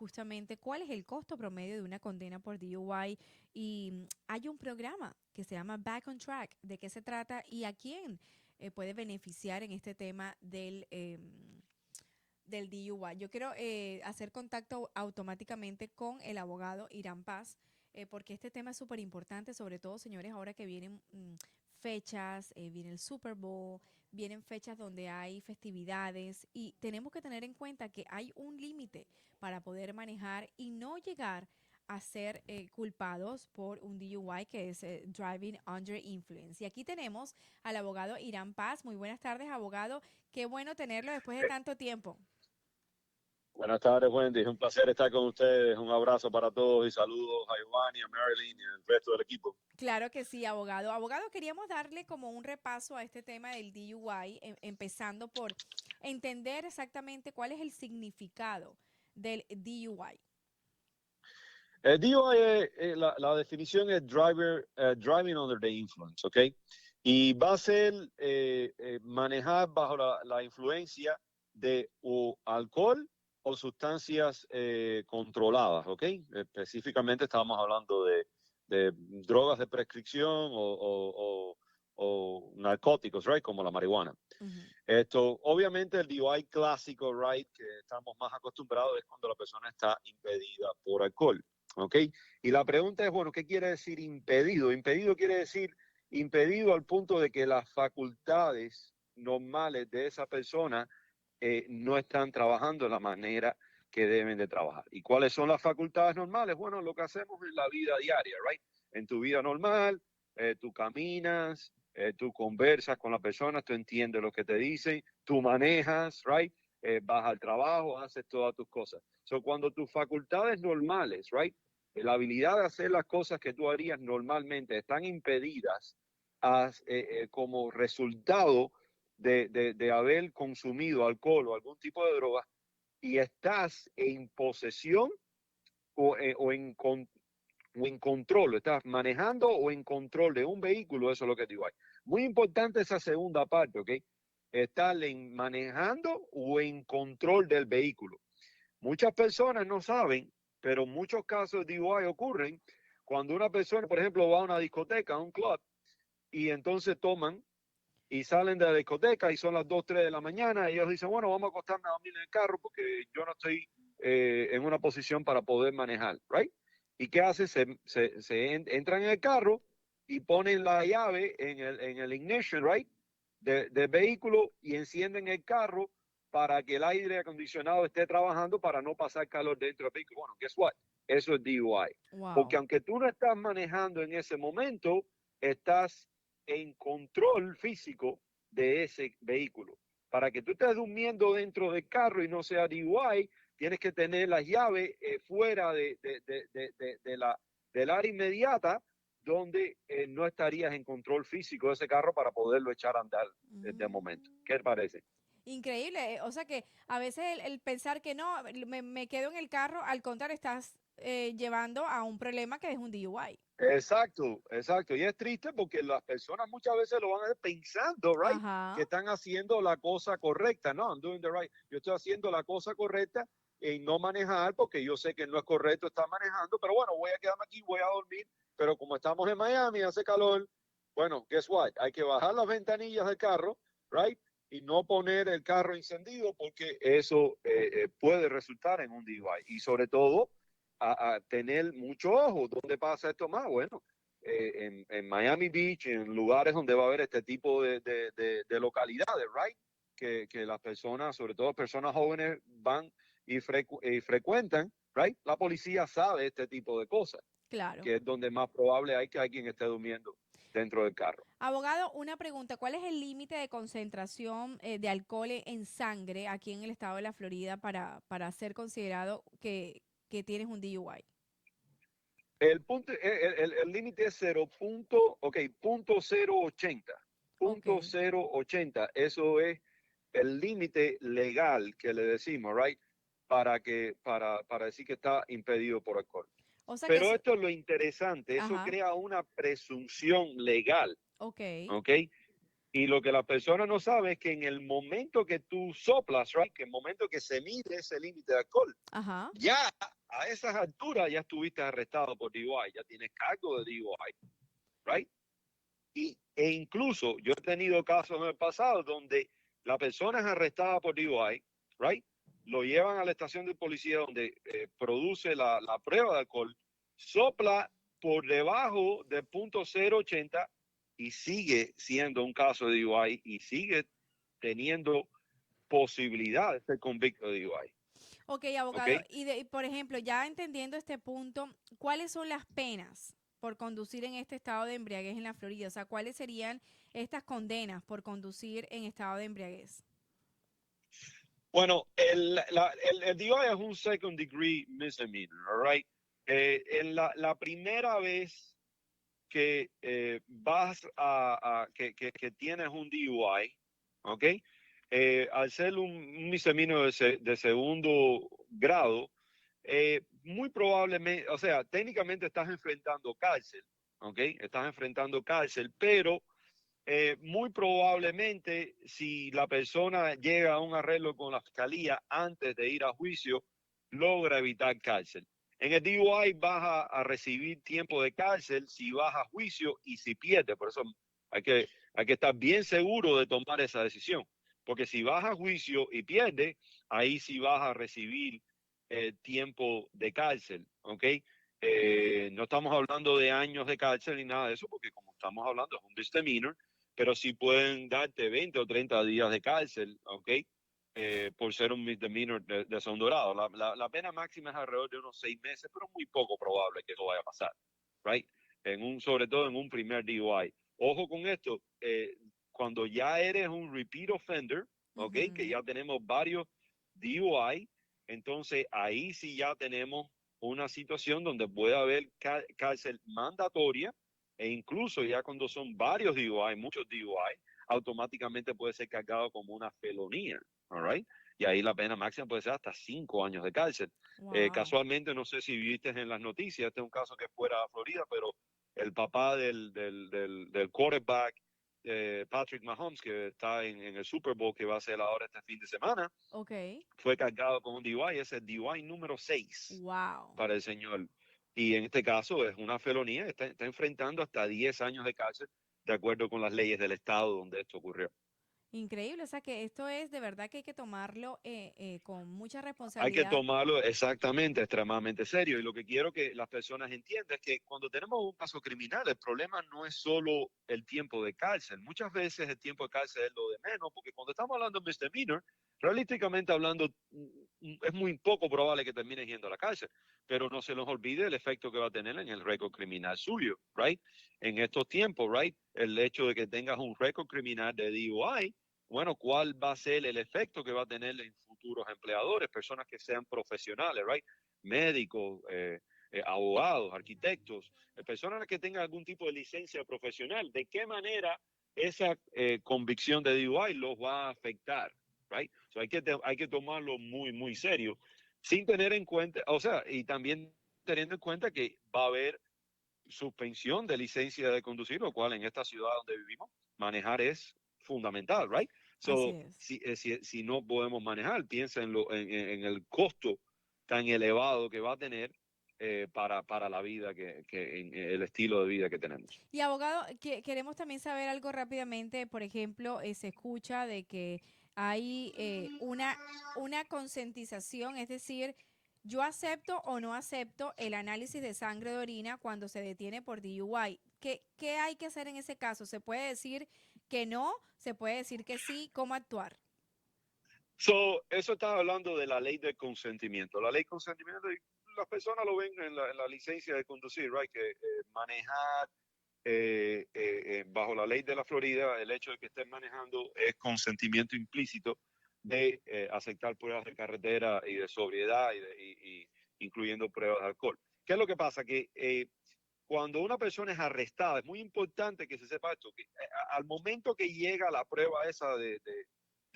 justamente cuál es el costo promedio de una condena por DUI y hay un programa que se llama Back on Track. ¿De qué se trata y a quién puede beneficiar en este tema del DUI? Yo quiero hacer contacto automáticamente con el abogado Irán Paz, porque este tema es súper importante, sobre todo, señores, ahora que vienen fechas, viene el Super Bowl, vienen fechas donde hay festividades y tenemos que tener en cuenta que hay un límite para poder manejar y no llegar a ser culpados por un DUI que es Driving Under Influence. Y aquí tenemos al abogado Irán Paz. Muy buenas tardes, abogado. Qué bueno tenerlo después de tanto tiempo. Buenas tardes, Wendy. Es un placer estar con ustedes. Un abrazo para todos y saludos a Giovanni, a Marilyn y al resto del equipo. Claro que sí, abogado. Abogado, queríamos darle como un repaso a este tema del DUI, empezando por entender exactamente cuál es el significado del DUI. El DUI, la definición es driving under the influence, ¿ok? Y va a ser manejar bajo la influencia de o alcohol o sustancias controladas, ¿ok? Específicamente estábamos hablando de drogas de prescripción o narcóticos, right? Como la marihuana. Ujú. Esto, obviamente el DUI clásico, right, que estamos más acostumbrados es cuando la persona está impedida por alcohol, ¿ok? Y la pregunta es, bueno, ¿qué quiere decir impedido? Impedido quiere decir impedido al punto de que las facultades normales de esa persona no están trabajando de la manera que deben de trabajar. ¿Y cuáles son las facultades normales? Bueno, lo que hacemos en la vida diaria, right? En tu vida normal, tú caminas, tú conversas con la persona, tú entiendes lo que te dicen, tú manejas, right? Vas al trabajo, haces todas tus cosas. So, cuando tus facultades normales, right? La habilidad de hacer las cosas que tú harías normalmente están impedidas como resultado de haber consumido alcohol o algún tipo de droga y estás en posesión o en control, estás manejando o en control de un vehículo, eso es lo que digo ahí. Muy importante esa segunda parte, ¿ok? Estar manejando o en control del vehículo. Muchas personas no saben, pero muchos casos de DUI ocurren cuando una persona, por ejemplo, va a una discoteca, a un club, y entonces toman y salen de la discoteca y son las 2 3 de la mañana y ellos dicen, bueno, vamos a acostarme a dormir en el carro porque yo no estoy en una posición para poder manejar, ¿right? ¿Y qué hacen? Entran en el carro y ponen la llave en el ignition, ¿right? Del vehículo y encienden el carro para que el aire acondicionado esté trabajando para no pasar calor dentro del vehículo. Bueno, guess what? Eso es DUI. Porque Wow. aunque tú no estás manejando en ese momento, estás en control físico de ese vehículo. Para que tú estés durmiendo dentro del carro y no sea DUI, tienes que tener las llaves fuera del área inmediata donde no estarías en control físico de ese carro para poderlo echar a andar de momento. Mm. ¿Qué te parece? Increíble. O sea que a veces el pensar que no, me quedo en el carro, al contrario, estás llevando a un problema que es un DUI. Exacto, exacto. Y es triste porque las personas muchas veces lo van a hacer pensando, right, Ajá. que están haciendo la cosa correcta. No, I'm doing the right. Yo estoy haciendo la cosa correcta en no manejar porque yo sé que no es correcto estar manejando, pero bueno, voy a quedarme aquí, voy a dormir. Pero como estamos en Miami, hace calor, bueno, guess what? Hay que bajar las ventanillas del carro, right, y no poner el carro encendido porque eso puede resultar en un DUI. Y sobre todo a tener mucho ojo. ¿Dónde pasa esto más? Bueno, en Miami Beach, en lugares donde va a haber este tipo de localidades, right? Que las personas, sobre todo personas jóvenes, van y frecuentan, right? La policía sabe este tipo de cosas, Claro. que es donde más probable hay que alguien esté durmiendo dentro del carro. Abogado, una pregunta. ¿Cuál es el límite de concentración de alcohol en sangre aquí en el estado de la Florida para ser considerado que tienes un DUI? El punto, el límite es 0. Ok, punto 080. Ok. Punto 080. Eso es el límite legal que le decimos, right? Para decir que está impedido por alcohol. O sea que Pero es... esto es lo interesante, eso Ajá. crea una presunción legal, Ok. ¿ok? Y lo que la persona no sabe es que en el momento que tú soplas, right? Que en el momento que se mide ese límite de alcohol, Ajá. ya a esas alturas ya estuviste arrestado por DUI, ya tienes cargo de DUI, right? E incluso yo he tenido casos en el pasado donde la persona es arrestada por DUI, right? Lo llevan a la estación de policía donde produce la prueba de alcohol, sopla por debajo del punto 080 y sigue siendo un caso de DUI y sigue teniendo posibilidad de ser convicto de DUI. Ok, ¿Ok? abogado. Y por ejemplo, ya entendiendo este punto, ¿cuáles son las penas por conducir en este estado de embriaguez en la Florida? O sea, ¿cuáles serían estas condenas por conducir en estado de embriaguez? Bueno, el DUI es un second degree misdemeanor, all right? En la primera vez que vas que tienes un DUI, ¿ok? Al ser un misdemeanor de segundo grado, muy probablemente, o sea, técnicamente estás enfrentando cárcel, ¿ok? Estás enfrentando cárcel, pero muy probablemente si la persona llega a un arreglo con la fiscalía antes de ir a juicio, logra evitar cárcel. En el DUI vas a recibir tiempo de cárcel si vas a juicio y si pierdes. Por eso hay que estar bien seguro de tomar esa decisión. Porque si vas a juicio y pierdes, ahí sí vas a recibir tiempo de cárcel. ¿Ok? No estamos hablando de años de cárcel ni nada de eso, porque como estamos hablando es un misdemeanor, pero sí pueden darte 20 o 30 días de cárcel, ¿ok? Por ser un misdemeanor de son dorado. La pena máxima es alrededor de unos 6 meses, pero es muy poco probable que eso vaya a pasar, right? Sobre todo en un primer DUI. Ojo con esto, cuando ya eres un repeat offender, ¿ok? Que Ujú. ya tenemos varios DUI, entonces ahí sí ya tenemos una situación donde puede haber cárcel mandatoria e incluso ya cuando son varios DUI, muchos DUI, automáticamente puede ser cargado como una felonía, all right? Y ahí la pena máxima puede ser hasta 5 años de cárcel. Wow. Casualmente, no sé si viste en las noticias, este es un caso que fuera a Florida, pero el papá del quarterback, Patrick Mahomes, que está en el Super Bowl que va a ser ahora este fin de semana, Ok. fue cargado con un DUI, es el DUI número 6 Wow. para el señor. Y en este caso es una felonía, está enfrentando hasta 10 años de cárcel, de acuerdo con las leyes del estado donde esto ocurrió. Increíble. O sea que esto es de verdad que hay que tomarlo con mucha Hay que responsabilidad. tomarlo exactamente, extremadamente serio. Y lo que quiero que las personas entiendan es que cuando tenemos un caso criminal, el problema no es solo el tiempo de cárcel. Muchas veces el tiempo de cárcel es lo de menos, porque cuando estamos hablando de misdemeanor, realísticamente hablando, es muy poco probable que termine yendo a la cárcel. Pero no se nos olvide el efecto que va a tener en el récord criminal suyo, right? En estos tiempos, right? El hecho de que tengas un récord criminal de DUI, bueno, ¿cuál va a ser el efecto que va a tener en futuros empleadores, personas que sean profesionales, right? Médicos, abogados, arquitectos, personas que tengan algún tipo de licencia profesional? ¿De qué manera esa convicción de DUI los va a afectar, right? So hay que tomarlo muy, muy serio, sin tener en cuenta, o sea, y también teniendo en cuenta que va a haber suspensión de licencia de conducir, lo cual en esta ciudad donde vivimos, manejar es fundamental, right? Así So, es. si no podemos manejar, piensa en el costo tan elevado que va a tener para la vida, en el estilo de vida que tenemos. Y abogado, queremos también saber algo rápidamente. Por ejemplo, se escucha de que hay una concientización, es decir, yo acepto o no acepto el análisis de sangre de orina cuando se detiene por DUI. ¿Qué hay que hacer en ese caso? ¿Se puede decir que no? ¿Se puede decir que sí? ¿Cómo actuar? So, eso está hablando de la ley de consentimiento. La ley de consentimiento, las personas lo ven en la licencia de conducir, right? Que manejar bajo la ley de la Florida, el hecho de que estén manejando es consentimiento implícito de aceptar pruebas de carretera y de sobriedad, incluyendo pruebas de alcohol. ¿Qué es lo que pasa? Que cuando una persona es arrestada, es muy importante que se sepa esto, que al momento que llega la prueba esa de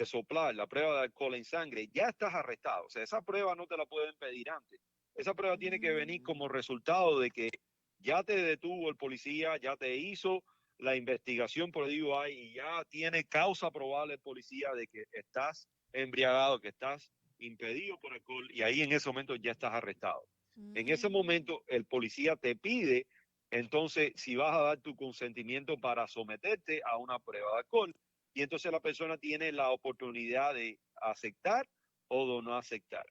soplar, la prueba de alcohol en sangre, ya estás arrestado. O sea, esa prueba no te la pueden pedir antes. Esa prueba tiene que venir como Mm. resultado de que ya te detuvo el policía, ya te hizo la investigación por DUI y ya tiene causa probable el policía de que estás embriagado, que estás impedido por alcohol y ahí en ese momento ya estás arrestado. En ese Mm, momento, el policía te pide, entonces, si vas a dar tu consentimiento para someterte a una prueba de alcohol. Y entonces la persona tiene la oportunidad de aceptar o de no aceptar.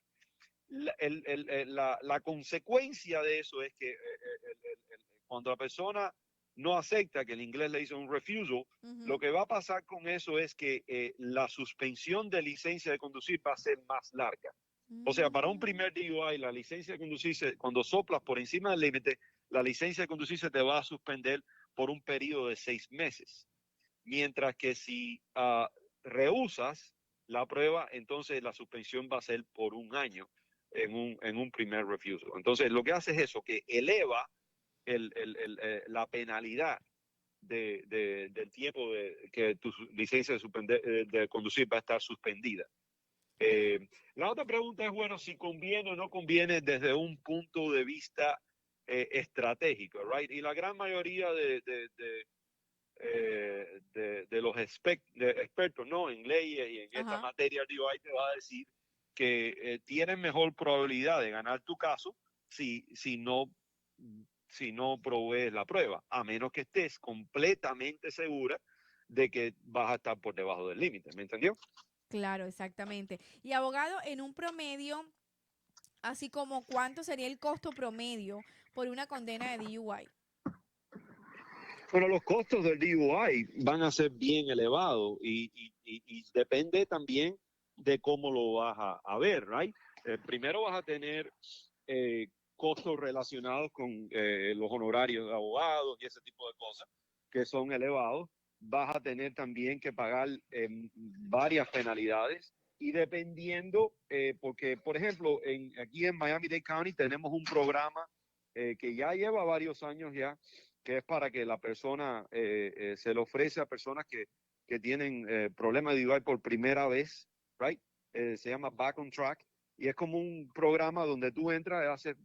La consecuencia de eso es que cuando la persona no acepta, que en inglés le dice un refusal, lo ujú. que va a pasar con eso es que la suspensión de licencia de conducir va a ser más larga. O sea, para un Mm, primer DUI, la licencia de conducir, cuando soplas por encima del límite, la licencia de conducir se te va a suspender por un periodo de 6 meses. Mientras que si rehusas la prueba, entonces la suspensión va a ser por un año en un primer refusal. Entonces, lo que hace es eso, que eleva la penalidad del tiempo que tu licencia de conducir va a estar suspendida. Eh, la otra pregunta es, bueno, si conviene o no conviene desde un punto de vista estratégico, right? Y la gran mayoría de los expertos, ¿no? En leyes y en esta ajá. materia, DUI te va a decir que tienes mejor probabilidad de ganar tu caso si no provees la prueba, a menos que estés completamente segura de que vas a estar por debajo del límite, ¿me entendió? Claro, exactamente. Y abogado, en un promedio, así como cuánto sería el costo promedio por una condena de DUI. Bueno, los costos del DUI van a ser bien elevados y depende también de cómo lo vas a ver, right? Primero vas a tener eh, costos relacionados con los honorarios de abogados y ese tipo de cosas que son elevados. Vas a tener también que pagar varias penalidades y dependiendo, porque por ejemplo, aquí en Miami-Dade County tenemos un programa que ya lleva varios años ya, que es para que la persona se le ofrece a personas que tienen problemas de DUI por primera vez, right? Se llama Back on Track y es como un programa donde tú entras, haces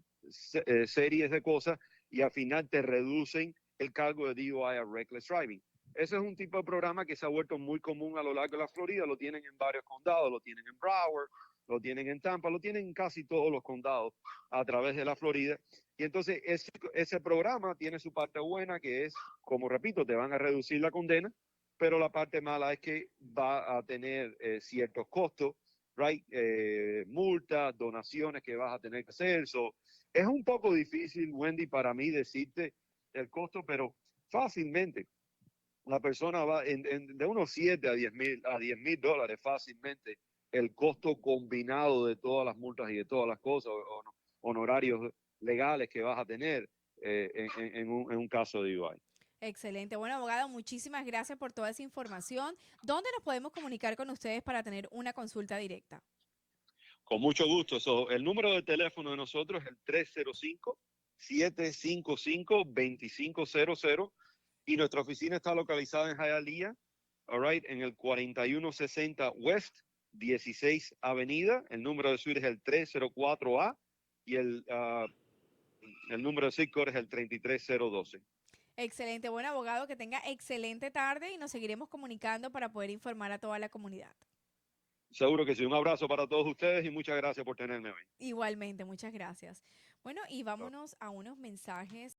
series de cosas y al final te reducen el cargo de DUI a reckless driving. Ese es un tipo de programa que se ha vuelto muy común a lo largo de la Florida, lo tienen en varios condados, lo tienen en Broward, lo tienen en Tampa, lo tienen en casi todos los condados a través de la Florida. Y entonces ese programa tiene su parte buena, que es, como repito, te van a reducir la condena, pero la parte mala es que va a tener ciertos costos, right? Multas, donaciones que vas a tener que hacer. So, es un poco difícil, Wendy, para mí decirte el costo, pero fácilmente la persona va de unos 7 a 10 mil dólares fácilmente el costo combinado de todas las multas y de todas las cosas, honorarios legales que vas a tener en un caso de DUI. Excelente. Bueno, abogado, muchísimas gracias por toda esa información. ¿Dónde nos podemos comunicar con ustedes para tener una consulta directa? Con mucho gusto. El número de teléfono de nosotros es el 305-755-2500 y nuestra oficina está localizada en Hialeah, all right, en el 4160 West 16 Avenida. El número de suite es el 304A y el número de zip code es el 33012. Excelente. Bueno, abogado, que tenga excelente tarde y nos seguiremos comunicando para poder informar a toda la comunidad. Seguro que sí. Un abrazo para todos ustedes y muchas gracias por tenerme hoy. Igualmente, muchas gracias. Bueno, y vámonos a unos mensajes.